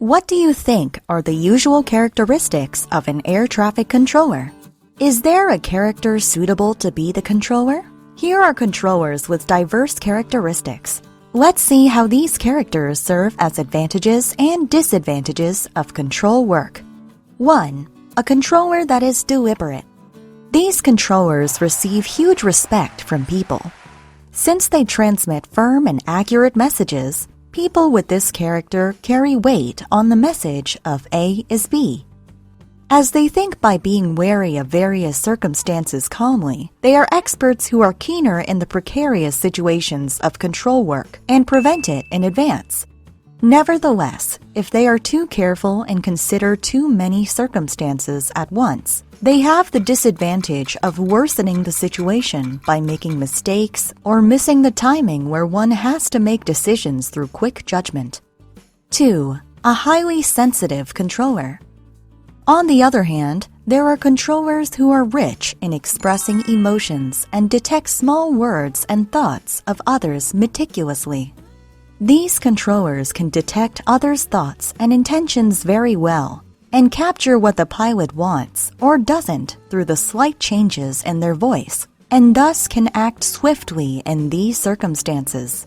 What do you think are the usual characteristics of an air traffic controller? Is there a character suitable to be the controller? Here are controllers with diverse characteristics. Let's see how these characters serve as advantages and disadvantages of control work. 1. A controller that is deliberate. These controllers receive huge respect from people. Since they transmit firm and accurate messages, people with this character carry weight on the message of A is B. As they think by being wary of various circumstances calmly, they are experts who are keener in the precarious situations of control work and prevent it in advance. Nevertheless, if they are too careful and consider too many circumstances at once, they have the disadvantage of worsening the situation by making mistakes or missing the timing where one has to make decisions through quick judgment. 2. A highly sensitive controller. On the other hand, there are controllers who are rich in expressing emotions and detect small words and thoughts of others meticulously. These controllers can detect others' thoughts and intentions very well, and capture what the pilot wants or doesn't through the slight changes in their voice, and thus can act swiftly in these circumstances.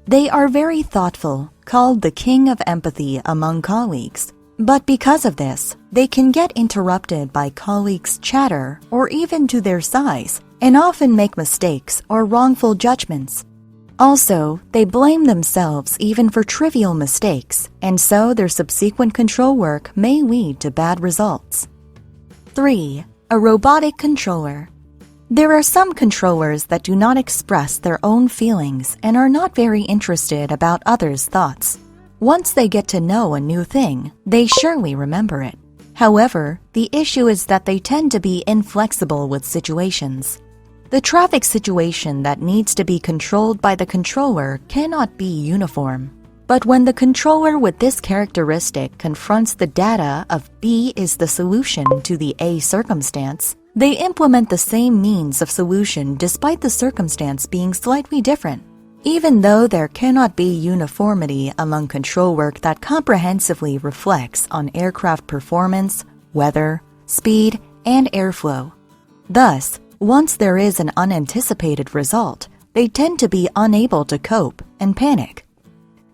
They are very thoughtful, called the king of empathy among colleagues, but because of this, they can get interrupted by colleagues' chatter or even to their size, and often make mistakes or wrongful judgments. Also, they blame themselves even for trivial mistakes, and so their subsequent control work may lead to bad results. 3. A robotic controller. There are some controllers that do not express their own feelings and are not very interested about others' thoughts. Once they get to know a new thing, they surely remember it. However, the issue is that they tend to be inflexible with situations. The traffic situation that needs to be controlled by the controller cannot be uniform. But when the controller with this characteristic confronts the data of B is the solution to the A circumstance, they implement the same means of solution despite the circumstance being slightly different. Even though there cannot be uniformity among control work that comprehensively reflects on aircraft performance, weather, speed, and airflow. Thus, once there is an unanticipated result, they tend to be unable to cope and panic.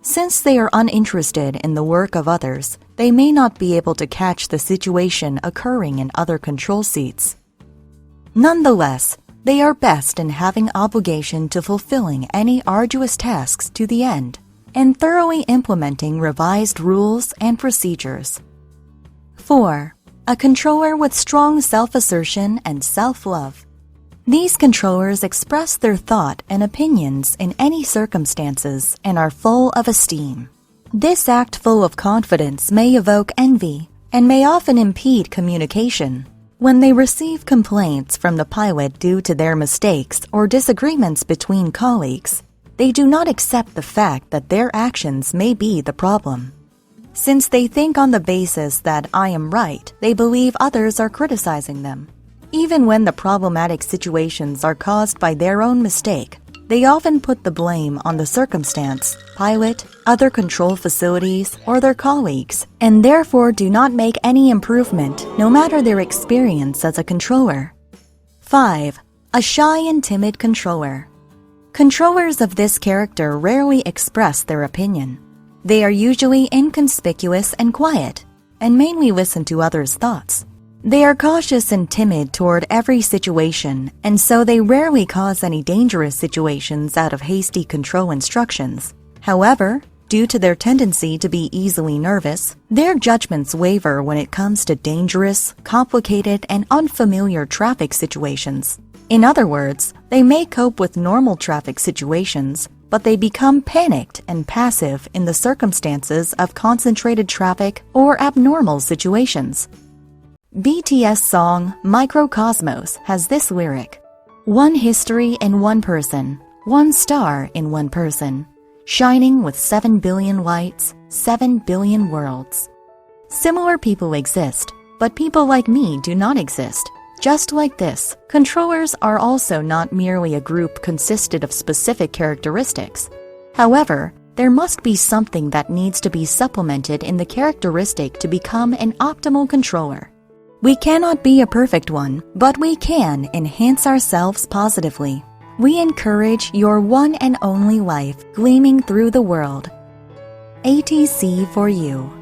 Since they are uninterested in the work of others, they may not be able to catch the situation occurring in other control seats. Nonetheless, they are best in having obligation to fulfilling any arduous tasks to the end and thoroughly implementing revised rules and procedures. 4. A controller with strong self-assertion and self-love. These controllers express their thought and opinions in any circumstances and are full of esteem. This act full of confidence may evoke envy and may often impede communication. When they receive complaints from the pilot due to their mistakes or disagreements between colleagues, they do not accept the fact that their actions may be the problem. Since they think on the basis that I am right, they believe others are criticizing them. Even when the problematic situations are caused by their own mistake, they often put the blame on the circumstance, pilot, other control facilities, or their colleagues, and therefore do not make any improvement no matter their experience as a controller. 5. A shy and timid controller. Controllers of this character rarely express their opinion. They are usually inconspicuous and quiet, and mainly listen to others' thoughts. They are cautious and timid toward every situation, and so they rarely cause any dangerous situations out of hasty control instructions. However, due to their tendency to be easily nervous, their judgments waver when it comes to dangerous, complicated, and unfamiliar traffic situations. In other words, they may cope with normal traffic situations, but they become panicked and passive in the circumstances of concentrated traffic or abnormal situations. BTS song Microcosmos has this lyric: "One history in one person, one star in one person, shining with 7 billion lights, 7 billion worlds." Similar people exist, but people like me do not exist. Just like this, controllers are also not merely a group consisted of specific characteristics. However, There must be something that needs to be supplemented in the characteristic to become an optimal controller. We cannot be a perfect one, but we can enhance ourselves positively. We encourage your one and only life gleaming through the world. ATC for you.